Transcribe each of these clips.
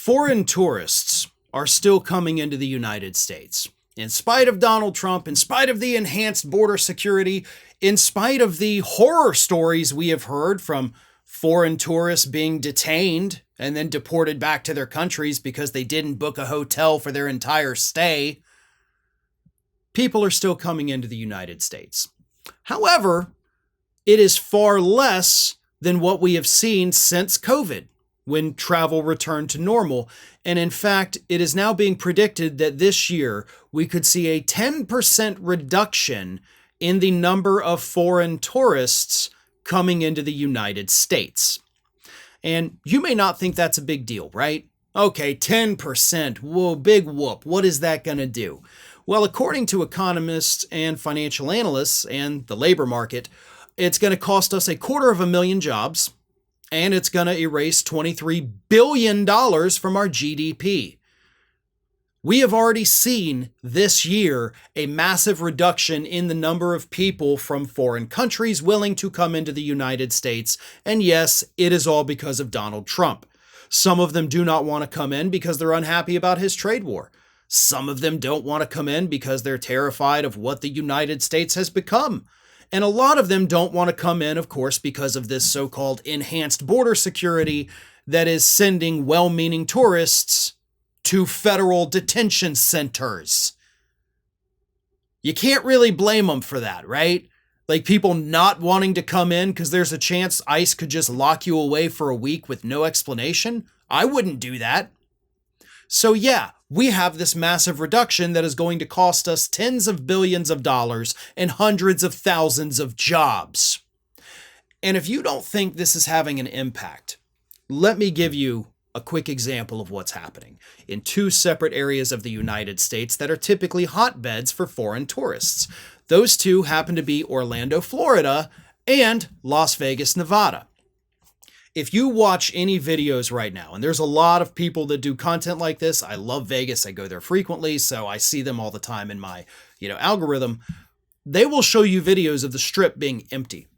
Foreign tourists are still coming into the United States. In spite of Donald Trump, in spite of the enhanced border security, in spite of the horror stories we have heard from foreign tourists being detained and then deported back to their countries because they didn't book a hotel for their entire stay, people are still coming into the United States. However, it is far less than what we have seen since COVID, when travel returned to normal. And in fact, it is now being predicted that this year we could see a 10% reduction in the number of foreign tourists coming into the United States. And you may not think that's a big deal, right? Okay, 10%, whoa, big whoop. What is that going to do? Well, according to economists and financial analysts and the labor market, it's going to cost us 250,000 jobs, and it's going to erase $23 billion from our GDP. We have already seen this year a massive reduction in the number of people from foreign countries willing to come into the United States. And yes, it is all because of Donald Trump. Some of them do not want to come in because they're unhappy about his trade war. Some of them don't want to come in because they're terrified of what the United States has become. And a lot of them don't want to come in, of course, because of this so-called enhanced border security that is sending well-meaning tourists to federal detention centers. You can't really blame them for that, right? Like people not wanting to come in because there's a chance ICE could just lock you away for a week with no explanation. I wouldn't do that. So yeah, we have this massive reduction that is going to cost us tens of billions of dollars and hundreds of thousands of jobs. And if you don't think this is having an impact, let me give you a quick example of what's happening in two separate areas of the United States that are typically hotbeds for foreign tourists. Those two happen to be Orlando, Florida, and Las Vegas, Nevada. If you watch any videos right now, and there's a lot of people that do content like this, I love Vegas, I go there frequently, so I see them all the time in my, algorithm. They will show you videos of the Strip being empty.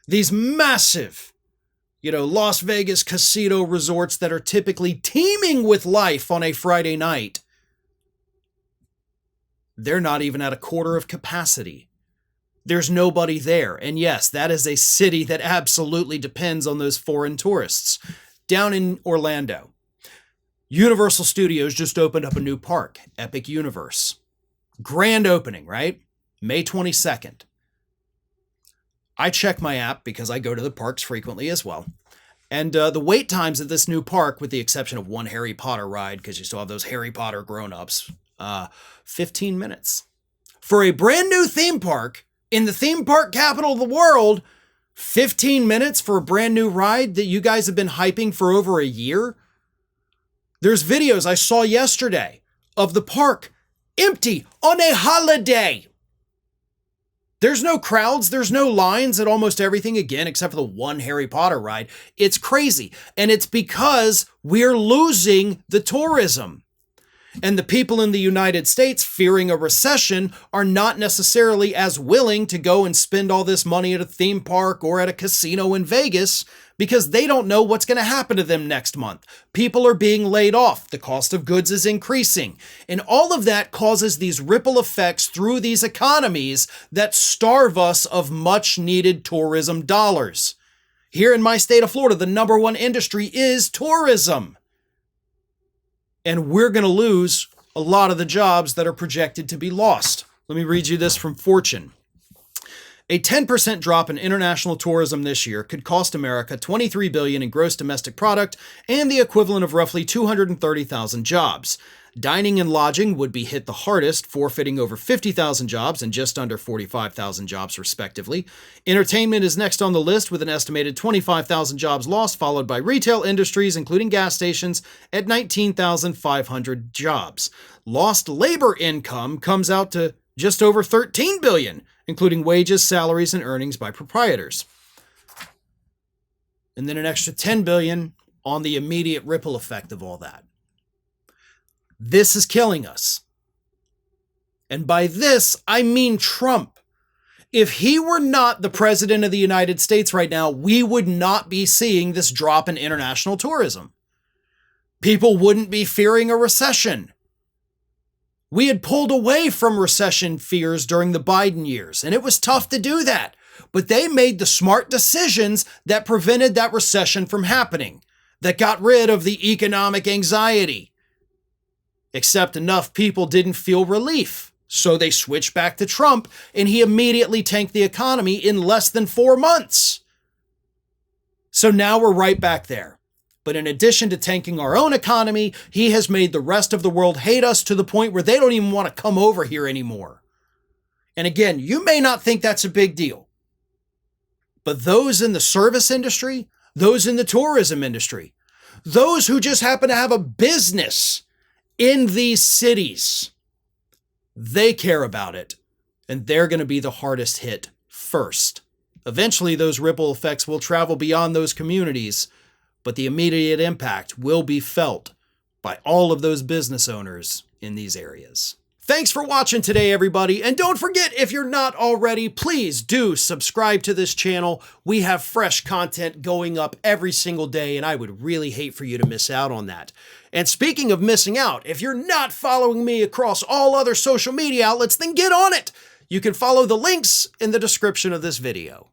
These massive, Las Vegas casino resorts that are typically teeming with life on a Friday night, they're not even at a quarter of capacity. There's nobody there. And yes, that is a city that absolutely depends on those foreign tourists. Down in Orlando, Universal Studios just opened up a new park, Epic Universe. Grand opening, right? May 22nd. I check my app because I go to the parks frequently as well. And the wait times at this new park, with the exception of one Harry Potter ride, because you still have those Harry Potter grown-ups, 15 minutes. For a brand new theme park, in the theme park capital of the world, 15 minutes for a brand new ride that you guys have been hyping for over a year? There's videos I saw yesterday of the park empty on a holiday. There's no crowds, there's no lines at almost everything again, except for the one Harry Potter ride. It's crazy. And it's because we're losing the tourism. And the people in the United States, fearing a recession, are not necessarily as willing to go and spend all this money at a theme park or at a casino in Vegas because they don't know what's going to happen to them next month. People are being laid off. The cost of goods is increasing. And all of that causes these ripple effects through these economies that starve us of much needed tourism dollars. Here in my state of Florida, the number one industry is tourism. And we're going to lose a lot of the jobs that are projected to be lost. Let me read you this from Fortune. A 10% drop in international tourism this year could cost America $23 billion in gross domestic product and the equivalent of roughly 230,000 jobs. Dining and lodging would be hit the hardest, forfeiting over 50,000 jobs and just under 45,000 jobs respectively. Entertainment is next on the list with an estimated 25,000 jobs lost, followed by retail industries, including gas stations, at 19,500 jobs. Lost labor income comes out to just over $13 billion, including wages, salaries, and earnings by proprietors. And then an extra $10 billion on the immediate ripple effect of all that. This is killing us. And by this, I mean Trump. If he were not the president of the United States right now, we would not be seeing this drop in international tourism. people wouldn't be fearing a recession. We had pulled away from recession fears during the Biden years, and it was tough to do that. But they made the smart decisions that prevented that recession from happening, that got rid of the economic anxiety. Except enough people didn't feel relief, so they switched back to Trump, and he immediately tanked the economy in less than 4 months. So now we're right back there. But in addition to tanking our own economy, he has made the rest of the world hate us to the point where they don't even want to come over here anymore. And again, you may not think that's a big deal, but those in the service industry, those in the tourism industry, those who just happen to have a business in these cities, they care about it, and they're going to be the hardest hit first. Eventually, those ripple effects will travel beyond those communities, but the immediate impact will be felt by all of those business owners in these areas. Thanks for watching today, everybody. And don't forget, if you're not already, please do subscribe to this channel. We have fresh content going up every single day, and I would really hate for you to miss out on that. And speaking of missing out, if you're not following me across all other social media outlets, then get on it. You can follow the links in the description of this video.